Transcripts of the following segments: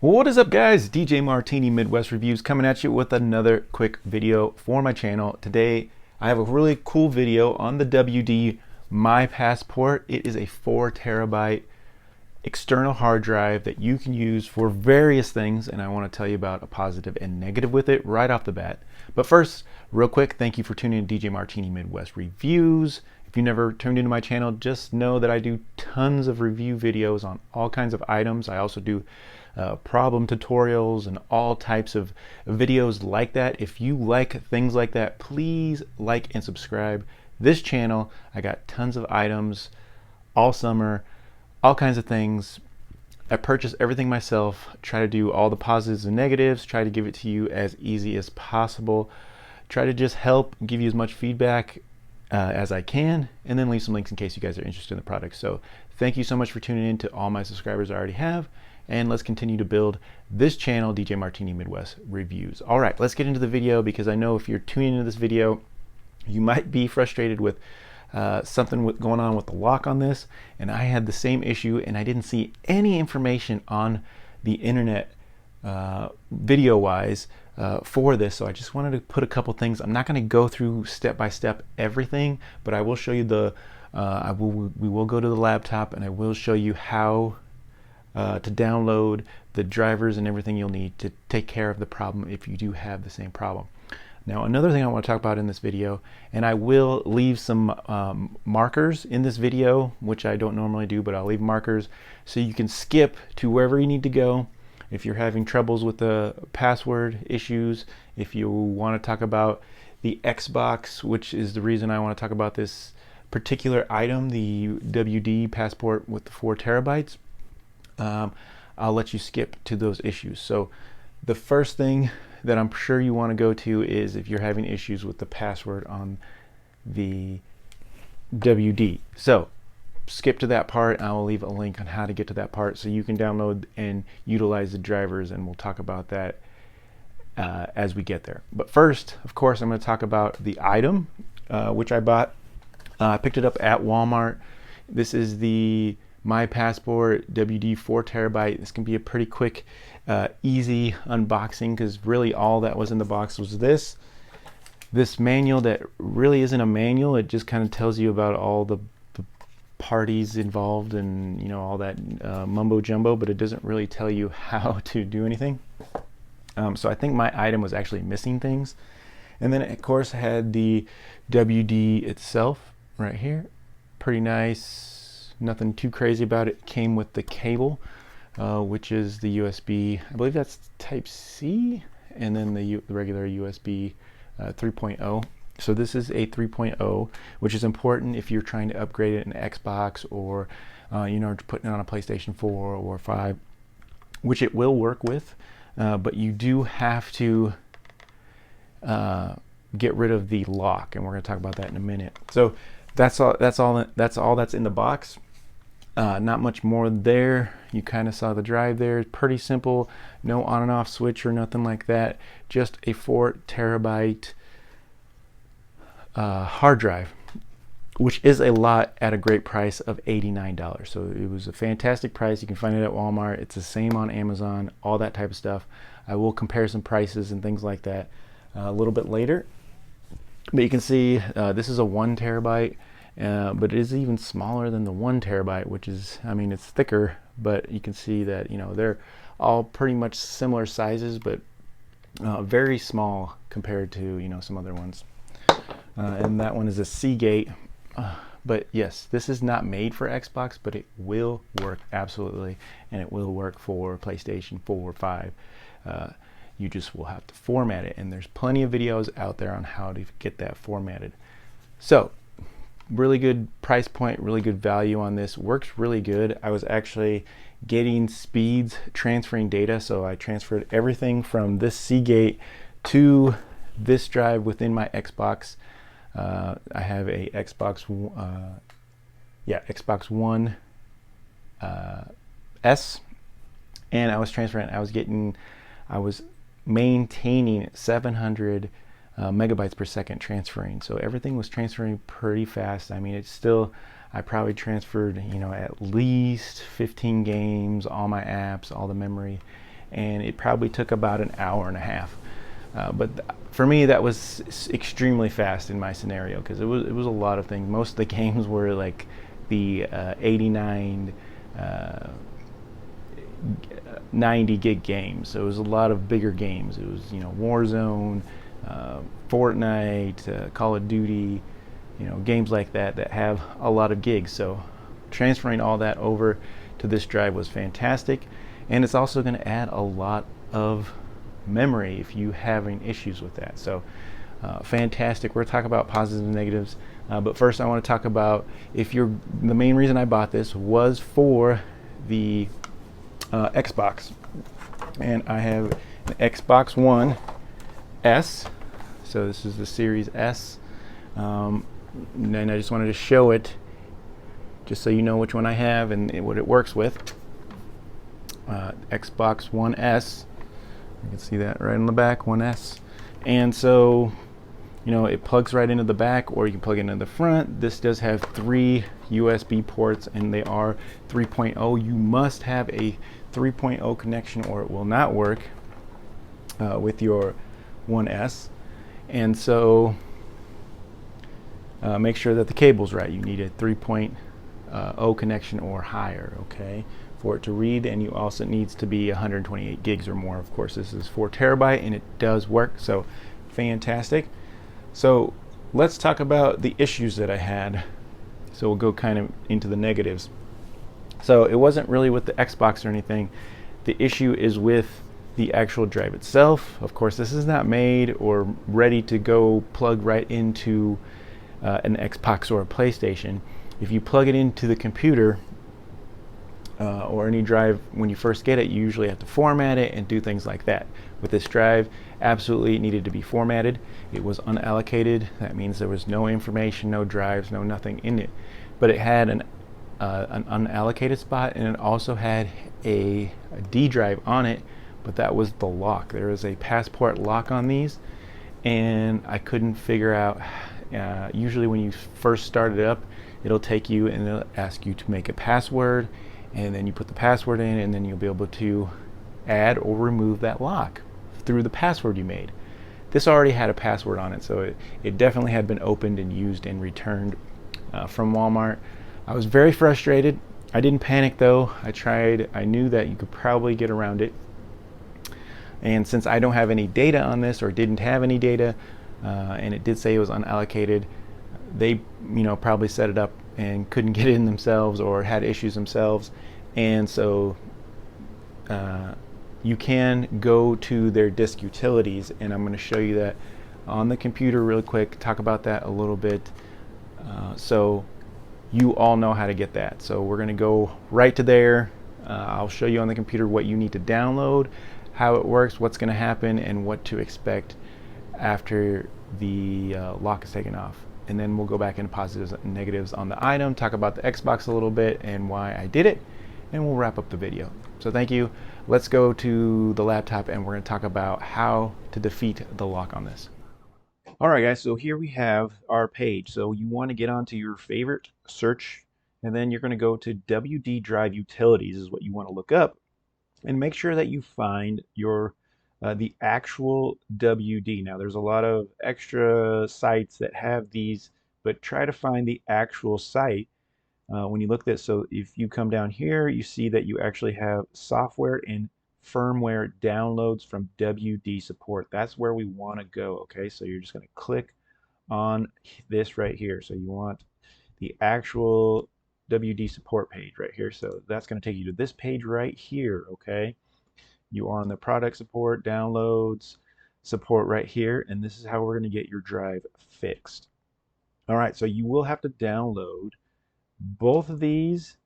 What is up, guys? DJ Martini Midwest Reviews coming at you with another quick video for my channel. Today I have a really cool video on the WD My Passport. It is a 4 terabyte external hard drive that you can use for various things, and I want to tell you about a positive and negative with it right off the bat. But first, real quick, thank you for tuning in to DJ Martini Midwest Reviews. If you never tuned into my channel, just know that I do tons of review videos on all kinds of items. I also do problem tutorials and all types of videos like that. If you like things like that, please like and subscribe this channel. I got tons of items all summer, all kinds of things. I purchase everything myself, try to do all the positives and negatives, try to give it to you as easy as possible, try to just help give you as much feedback as I can, and then leave some links in case you guys are interested in the product. So thank you so much for tuning in to all my subscribers I already have, and let's continue to build this channel, DJ Martini Midwest Reviews. All right, let's get into the video, because I know if you're tuning into this video, you might be frustrated with something going on with the lock on this, and I had the same issue, and I didn't see any information on the internet video wise for this, so I just wanted to put a couple things. I'm not going to go through step by step everything, but I will show you the we will go to the laptop, and I will show you how to download the drivers and everything you'll need to take care of the problem if you do have the same problem. Now, another thing I want to talk about in this video, and I will leave some markers in this video, which I don't normally do, but I'll leave markers so you can skip to wherever you need to go. If you're having troubles with the password issues, if you want to talk about the Xbox, which is the reason I want to talk about this particular item, the WD Passport with the 4 terabytes, I'll let you skip to those issues. So the first thing that I'm sure you want to go to is if you're having issues with the password on the WD. So skip to that part. I will leave a link on how to get to that part so you can download and utilize the drivers, and we'll talk about that as we get there. But first, of course, I'm going to talk about the item which I bought. I picked it up at Walmart. This is the My Passport WD 4 terabyte. This can be a pretty quick, easy unboxing, because really all that was in the box was this manual that really isn't a manual. It just kind of tells you about all the parties involved and, you know, all that mumbo jumbo, but it doesn't really tell you how to do anything. So I think my item was actually missing things. And then, of course, I had the WD itself right here. Pretty nice. Nothing too crazy about it. Came with the cable, which is the USB, I believe that's type C, and then the regular USB 3.0. So this is a 3.0, which is important if you're trying to upgrade it in Xbox, or you know, putting it on a PlayStation 4 or 5, which it will work with, but you do have to get rid of the lock, and we're going to talk about that in a minute. So that's all that's in the box. Not much more there. You kind of saw the drive there. It's pretty simple. No on and off switch or nothing like that. Just a 4 terabyte hard drive, which is a lot at a great price of $89. So it was a fantastic price. You can find it at Walmart. It's the same on Amazon, all that type of stuff. I will compare some prices and things like that a little bit later. But you can see this is a 1 terabyte. But it is even smaller than the 1 terabyte, which is, I mean, it's thicker, but you can see that, you know, they're all pretty much similar sizes, but very small compared to, you know, some other ones. And that one is a Seagate. But yes, this is not made for Xbox, but it will work absolutely, and it will work for PlayStation 4 or 5. You just will have to format it, and there's plenty of videos out there on how to get that formatted. So really good price point, really good value on this. Works really good. I was actually getting speeds transferring data, so I transferred everything from this Seagate to this drive within my Xbox. I have a Xbox One S, and I was transferring. I was maintaining 700 megabytes per second transferring. So everything was transferring pretty fast. I mean, it's still, I probably transferred, you know, at least 15 games, all my apps, all the memory, and it probably took about an hour and a half. But for me, that was extremely fast in my scenario because it was a lot of things. Most of the games were like the 89, 90 gig games. So it was a lot of bigger games. It was Warzone, Fortnite, Call of Duty, games like that that have a lot of gigs. So transferring all that over to this drive was fantastic, and it's also going to add a lot of memory if you having issues with that. So fantastic. We're going to talk about positives and negatives, but first I want to talk about the main reason I bought this was for the Xbox, and I have an Xbox One S. So this is the Series S, and I just wanted to show it just so you know which one I have and what it works with. Xbox One S. You can see that right on the back, One S. And so, it plugs right into the back, or you can plug it into the front. This does have 3 USB ports, and they are 3.0. You must have a 3.0 connection, or it will not work with your One S. And so, make sure that the cable's right. You need a 3.0 connection or higher, okay, for it to read, and you also needs to be 128 gigs or more. Of course, this is 4 terabyte, and it does work, so fantastic. So let's talk about the issues that I had. So we'll go kind of into the negatives. So it wasn't really with the Xbox or anything. The issue is with the actual drive itself. Of course, this is not made or ready to go plug right into an Xbox or a PlayStation. If you plug it into the computer or any drive, when you first get it, you usually have to format it and do things like that. With this drive, absolutely it needed to be formatted. It was unallocated. That means there was no information, no drives, no nothing in it. But it had an unallocated spot, and it also had a D drive on it, but that was the lock. There is a passport lock on these, and I couldn't figure out. Usually when you first start it up, it'll take you and it'll ask you to make a password, and then you put the password in, and then you'll be able to add or remove that lock through the password you made. This already had a password on it, so it definitely had been opened and used and returned from Walmart. I was very frustrated. I didn't panic though. I knew that you could probably get around it, and since I don't have any data on this, or didn't have any data, and it did say it was unallocated, they probably set it up and couldn't get in themselves or had issues themselves. And so you can go to their disk utilities, and I'm going to show you that on the computer real quick, talk about that a little bit, so you all know how to get that. So we're going to go right to there. I'll show you on the computer what you need to download, how it works, what's going to happen, and what to expect after the lock is taken off. And then we'll go back into positives and negatives on the item, talk about the Xbox a little bit and why I did it, and we'll wrap up the video. So thank you. Let's go to the laptop, and we're going to talk about how to defeat the lock on this. All right, guys, so here we have our page. So you want to get onto your favorite search, and then you're going to go to WD Drive Utilities is what you want to look up, and make sure that you find your the actual WD. Now, there's a lot of extra sites that have these, but try to find the actual site when you look at this. So if you come down here, you see that you actually have software and firmware downloads from WD support. That's where we want to go, okay? So you're just going to click on this right here. So you want the actual WD support page right here. So that's going to take you to this page right here, okay? You are on the product support, downloads, support right here, and this is how we're going to get your drive fixed. All right, so you will have to download both of these.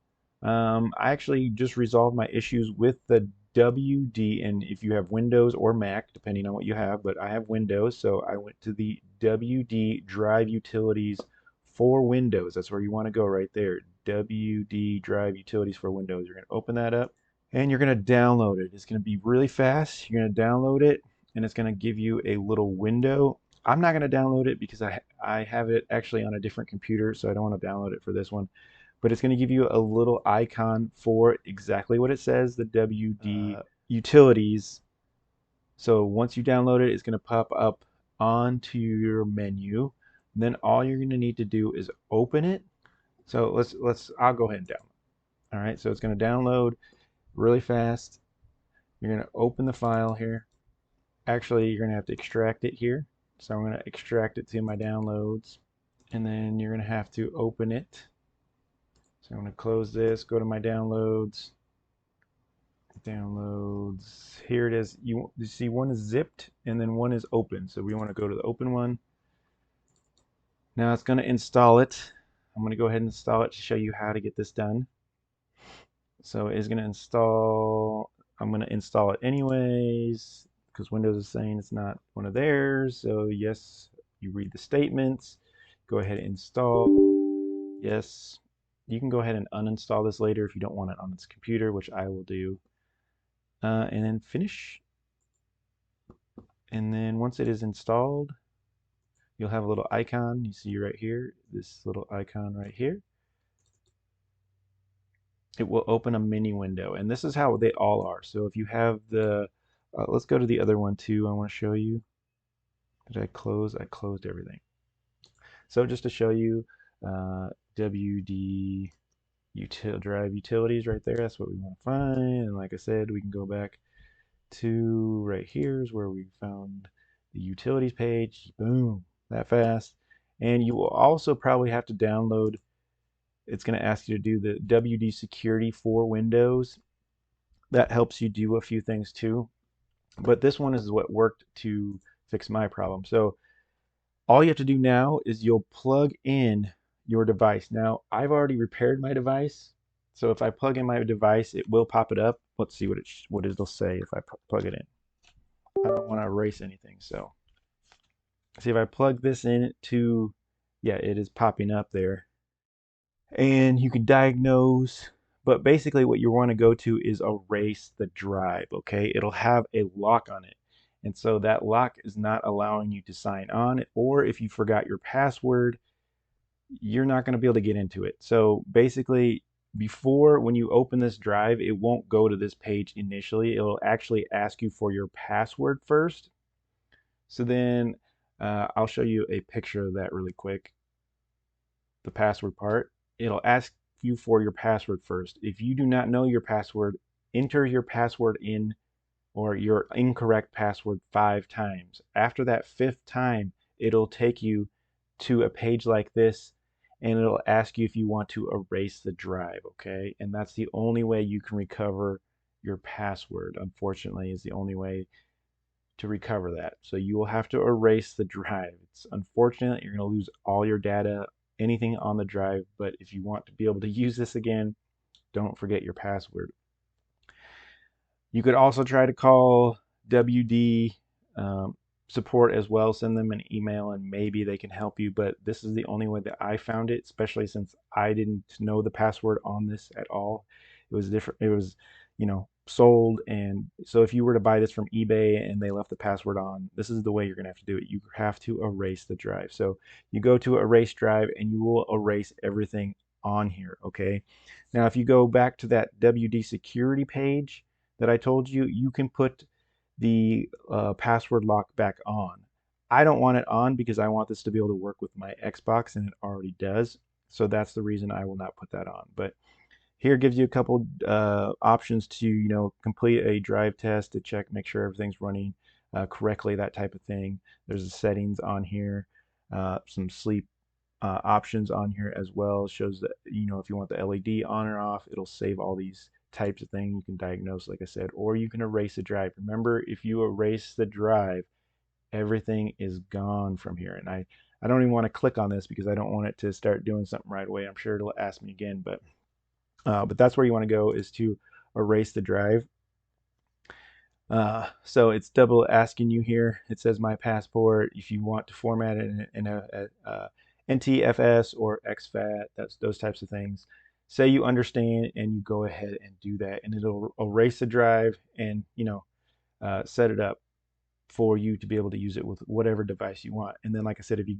I actually just resolved my issues with the WD, and if you have Windows or Mac, depending on what you have, but I have Windows, so I went to the WD Drive Utilities for Windows. That's where you want to go right there. WD Drive Utilities for Windows. You're going to open that up, and you're going to download it. It's going to be really fast. You're going to download it, and it's going to give you a little window. I'm not going to download it because I have it actually on a different computer, so I don't want to download it for this one. But it's going to give you a little icon for exactly what it says, the WD utilities. So once you download it, it's going to pop up onto your menu. And then all you're going to need to do is open it. So I'll go ahead and download. All right, so it's going to download really fast. You're going to open the file here. Actually, you're going to have to extract it here. So I'm going to extract it to my downloads. And then you're going to have to open it. So I'm going to close this, go to my downloads. Downloads. Here it is. You see one is zipped and then one is open. So we want to go to the open one. Now it's going to install it. I'm going to go ahead and install it to show you how to get this done. So it's going to install. I'm going to install it anyways because Windows is saying it's not one of theirs. So yes, you read the statements. Go ahead and install. Yes. You can go ahead and uninstall this later if you don't want it on this computer, which I will do. And then finish. And then once it is installed, you'll have a little icon. You see right here, this little icon right here. It will open a mini window, and this is how they all are. So if you have the, let's go to the other one too. I want to show you. Did I close? I closed everything. So just to show you, WD drive utilities right there. That's what we want to find. And like I said, we can go back to right here is where we found the utilities page. Boom, that fast. And you will also probably have to download, it's going to ask you to do the WD security for Windows. That helps you do a few things too. But this one is what worked to fix my problem. So all you have to do now is you'll plug in your device. Now, I've already repaired my device. So if I plug in my device, it will pop it up. Let's see what it'll say if I plug it in. I don't want to erase anything. So see if I plug this in to, yeah, it is popping up there. And you can diagnose, but basically what you want to go to is erase the drive, okay? It'll have a lock on it. And so that lock is not allowing you to sign on, or if you forgot your password, you're not going to be able to get into it. So basically, before when you open this drive, it won't go to this page initially. It'll actually ask you for your password first. So then I'll show you a picture of that really quick. The password part. It'll ask you for your password first. If you do not know your password, enter your password in or your incorrect password 5 times. After that 5th time, it'll take you to a page like this and it'll ask you if you want to erase the drive, okay? And that's the only way you can recover your password, unfortunately, is the only way to recover that. So you will have to erase the drive. It's unfortunate. You're going to lose all your data, anything on the drive, but if you want to be able to use this again, don't forget your password. You could also try to call WD support as well, send them an email and maybe they can help you, but this is the only way that I found it, especially since I didn't know the password on this at all. It was different. It was, sold, and so if you were to buy this from eBay and they left the password on, this is the way you're going to have to do it. You have to erase the drive. So you go to erase drive and you will erase everything on here, okay? Now if you go back to that WD security page that I told you, you can put the password lock back on. I don't want it on because I want this to be able to work with my Xbox, and it already does. So that's the reason I will not put that on. But here gives you a couple options to complete a drive test to check, make sure everything's running correctly, that type of thing. There's the settings on here, some sleep options on here as well. It shows that if you want the LED on or off, it'll save all these types of things. You can diagnose, like I said, or you can erase the drive. Remember, if you erase the drive, everything is gone from here. And I don't even want to click on this because I don't want it to start doing something right away. I'm sure it'll ask me again, but that's where you want to go, is to erase the drive. So it's double asking you here. It says my passport. If you want to format it in a NTFS or exFAT, that's those types of things. Say you understand and you go ahead and do that, and it'll erase the drive and set it up for you to be able to use it with whatever device you want. And then, like I said, if you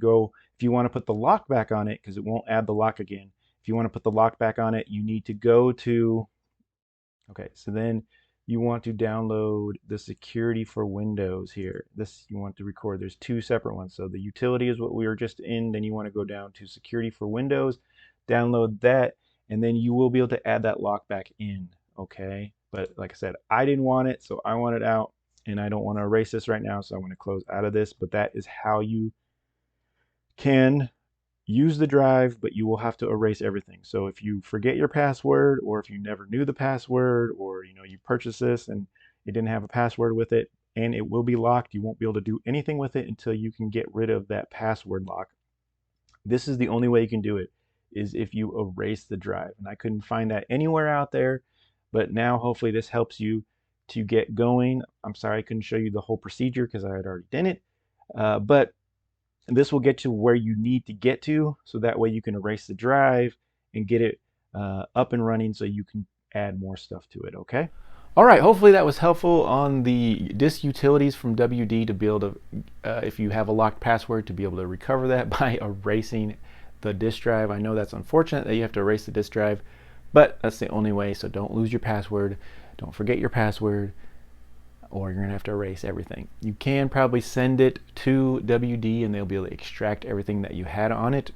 want to put the lock back on it, because it won't add the lock again. If you want to put the lock back on it, you need to go to, okay, so then you want to download the security for Windows here. This you want to record. There's two separate ones. So the utility is what we were just in. Then you want to go down to security for Windows, download that, and then you will be able to add that lock back in. Okay. But like I said, I didn't want it, so I want it out, and I don't want to erase this right now. So I'm going to close out of this. But that is how you can use the drive, but you will have to erase everything. So if you forget your password, or if you never knew the password, or you purchased this and it didn't have a password with it, and it will be locked, you won't be able to do anything with it until you can get rid of that password lock. This is the only way you can do it, is if you erase the drive. And I couldn't find that anywhere out there, but now hopefully this helps you to get going. I'm sorry I couldn't show you the whole procedure because I had already done it, but this will get you where you need to get to, so that way you can erase the drive and get it up and running so you can add more stuff to it, okay? All right, hopefully that was helpful on the disk utilities from WD to be able to, if you have a locked password, to be able to recover that by erasing the disk drive. I know that's unfortunate that you have to erase the disk drive, but that's the only way, so don't lose your password, don't forget your password, or you're gonna have to erase everything. You can probably send it to WD and they'll be able to extract everything that you had on it,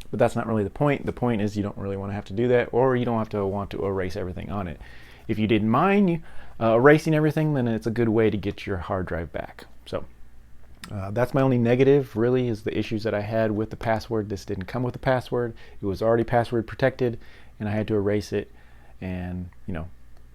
but that's not really the point. The point is you don't really want to have to do that, or you don't have to want to erase everything on it. If you didn't mind erasing everything, then it's a good way to get your hard drive back. So that's my only negative, really, is the issues that I had with the password. This didn't come with a password. It was already password protected, and I had to erase it, and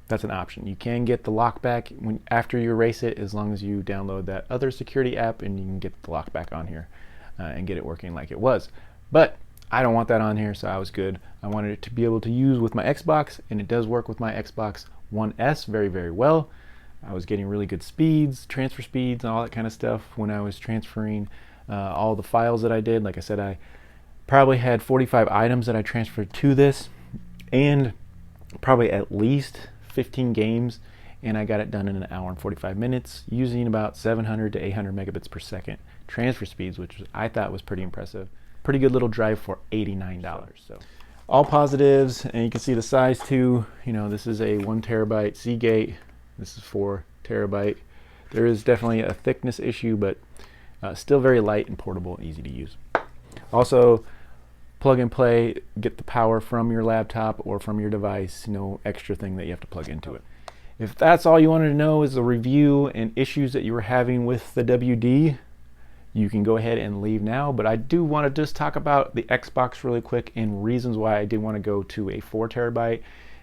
that's an option. You can get the lock back after you erase it, as long as you download that other security app, and you can get the lock back on here and get it working like it was. But I don't want that on here, so I was good. I wanted it to be able to use with my Xbox, and it does work with my Xbox One S very, very well. I was getting really good speeds, transfer speeds, and all that kind of stuff when I was transferring all the files that I did. Like I said, I probably had 45 items that I transferred to this, and probably at least 15 games, and I got it done in an hour and 45 minutes using about 700 to 800 megabits per second transfer speeds, which I thought was pretty impressive. Pretty good little drive for $89. So all positives, and you can see the size too. This is a 1 terabyte Seagate. This is 4 terabyte. There is definitely a thickness issue, but still very light and portable and easy to use. Also, plug and play, get the power from your laptop or from your device, no extra thing that you have to plug into it. If that's all you wanted to know is the review and issues that you were having with the WD, you can go ahead and leave now, but I do want to just talk about the Xbox really quick and reasons why I did want to go to a 4 terabyte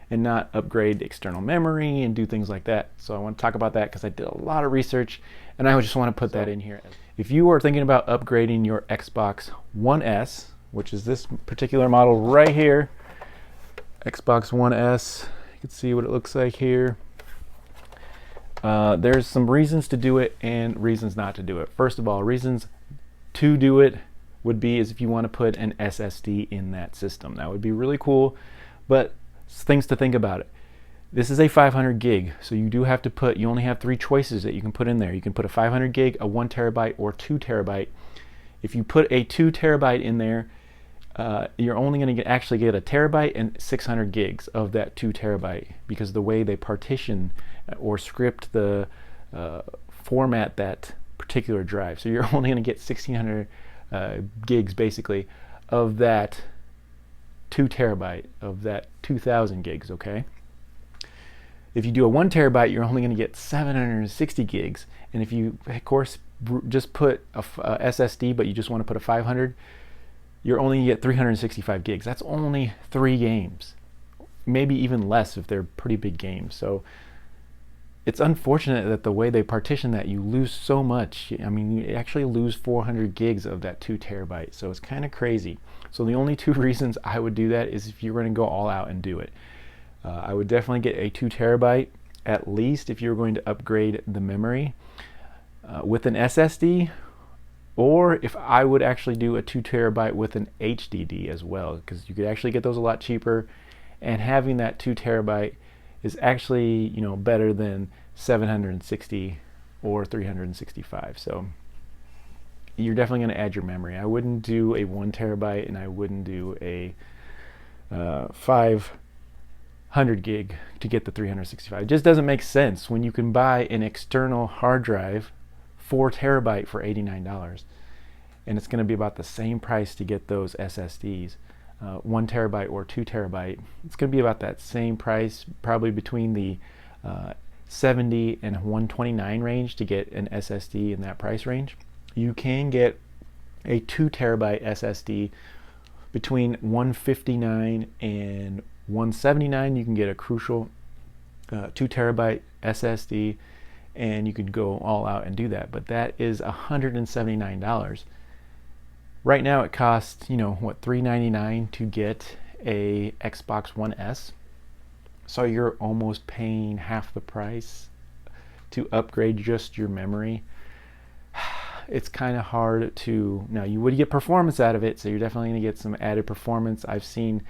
and not upgrade external memory and do things like that. So I want to talk about that because I did a lot of research, and I just want to put that in here. If you are thinking about upgrading your Xbox One S, which is this particular model right here, Xbox One S. You can see what it looks like here. There's some reasons to do it and reasons not to do it. First of all, reasons to do it would be is if you want to put an SSD in that system. That would be really cool, but things to think about it. This is a 500 gig, so you do have to you only have 3 choices that you can put in there. You can put a 500 gig, a 1 terabyte, or 2 terabyte. If you put a 2 terabyte in there, you're only going to actually get a terabyte and 600 gigs of that 2 terabyte, because the way they partition or script the format that particular drive. So you're only going to get 1600 gigs basically of that 2 terabyte, of that 2000 gigs, okay? If you do a 1 terabyte, you're only going to get 760 gigs. And if you, of course, just put a SSD, but you just want to put a 500, you're only going to get 365 gigs. That's only 3 games, maybe even less if they're pretty big games. So it's unfortunate that the way they partition that, you lose so much. I mean, you actually lose 400 gigs of that 2 terabyte. So it's kind of crazy. So the only 2 reasons I would do that is if you're going to go all out and do it. I would definitely get a 2 terabyte, at least if you're going to upgrade the memory with an SSD, or if I would actually do a 2 terabyte with an HDD as well, because you could actually get those a lot cheaper, and having that 2 terabyte is actually, better than 760 or 365. So you're definitely going to add your memory. I wouldn't do a 1 terabyte, and I wouldn't do a 500 100 gig to get the 365. It just doesn't make sense when you can buy an external hard drive 4 terabyte for $89, and it's going to be about the same price to get those SSDs, 1 terabyte or 2 terabyte. It's going to be about that same price, probably between the 70 and 129 range to get an SSD in that price range. You can get a 2 terabyte SSD between 159 and 179. You can get a Crucial 2 terabyte SSD, and you could go all out and do that, but that is $179. Right now it costs, you know, what, $399 to get a Xbox One S. So you're almost paying half the price to upgrade just your memory. It's kind of hard to, now you would get performance out of it, so you're definitely going to get some added performance. I've seen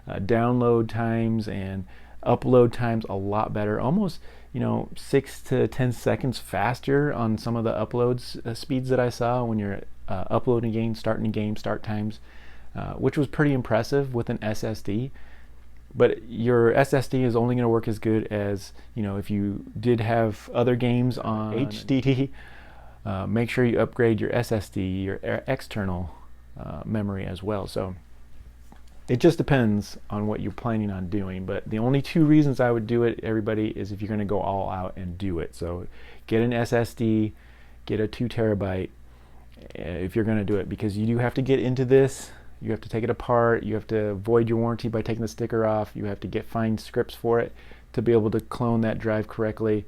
download times and upload times a lot better, almost, you know, 6 to 10 seconds faster on some of the uploads speeds that I saw when you're uploading games, starting a game, start times, which was pretty impressive with an SSD. But your SSD is only going to work as good as, you know, if you did have other games on HDD. Make sure you upgrade your SSD, your external memory as well. So it just depends on what you're planning on doing. But the only 2 reasons I would do it, everybody, is if you're going to go all out and do it. So get an SSD, get a 2 terabyte if you're going to do it, because you do have to get into this. You have to take it apart. You have to void your warranty by taking the sticker off. You have to find scripts for it to be able to clone that drive correctly.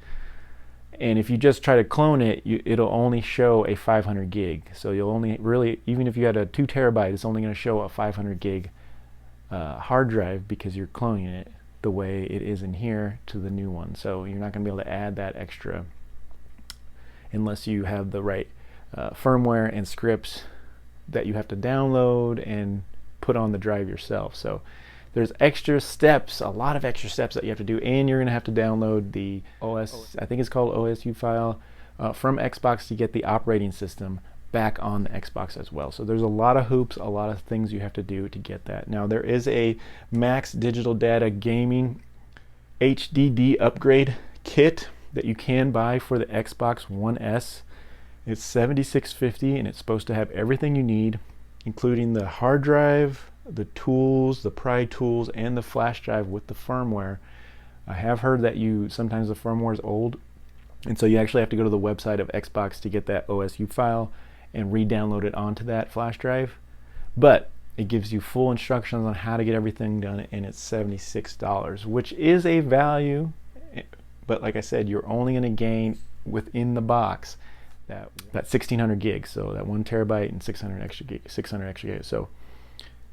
And if you just try to clone it, it'll only show a 500 gig. So you'll only really, even if you had a 2 terabyte, it's only going to show a 500 gig hard drive, because you're cloning it the way it is in here to the new one. So you're not going to be able to add that extra unless you have the right firmware and scripts that you have to download and put on the drive yourself. So there's extra steps, a lot of extra steps that you have to do, and you're going to have to download the OS, I think it's called OSU file, from Xbox to get the operating system back on the Xbox as well. So there's a lot of hoops, a lot of things you have to do to get that. Now there is a Max Digital Data Gaming HDD upgrade kit that you can buy for the Xbox One S. It's $76.50, and it's supposed to have everything you need, including the hard drive, the tools, the pry tools, and the flash drive with the firmware. I have heard that sometimes the firmware is old, and so you actually have to go to the website of Xbox to get that OSU file and re-download it onto that flash drive. But it gives you full instructions on how to get everything done, and it's $76, which is a value. But like I said, you're only going to gain within the box that 1600 gigs, so that 1 terabyte and 600 extra gigs. So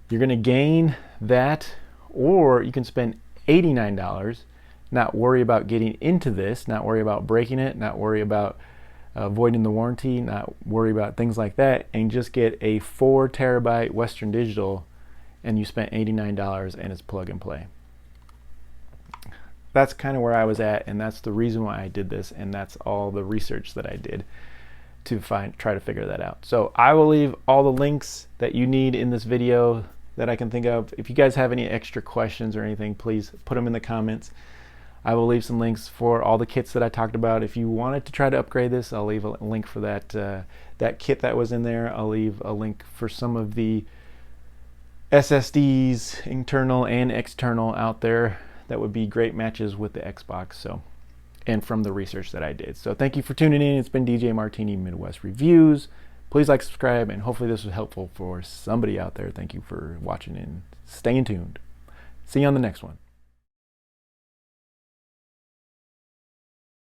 you're going to gain that, or you can spend $89, not worry about getting into this, not worry about breaking it, not worry about voiding the warranty, not worry about things like that, and just get a 4 terabyte Western Digital, and you spent $89 and it's plug and play. That's kind of where I was at, and that's the reason why I did this, and that's all the research that I did to try to figure that out. So I will leave all the links that you need in this video that I can think of. If you guys have any extra questions or anything, please put them in the comments. I will leave some links for all the kits that I talked about. If you wanted to try to upgrade this, I'll leave a link for that kit that was in there. I'll leave a link for some of the SSDs, internal and external, out there that would be great matches with the Xbox. So, and from the research that I did. So thank you for tuning in. It's been DJ Martini Midwest Reviews. Please like, subscribe, and hopefully this was helpful for somebody out there. Thank you for watching and staying tuned. See you on the next one.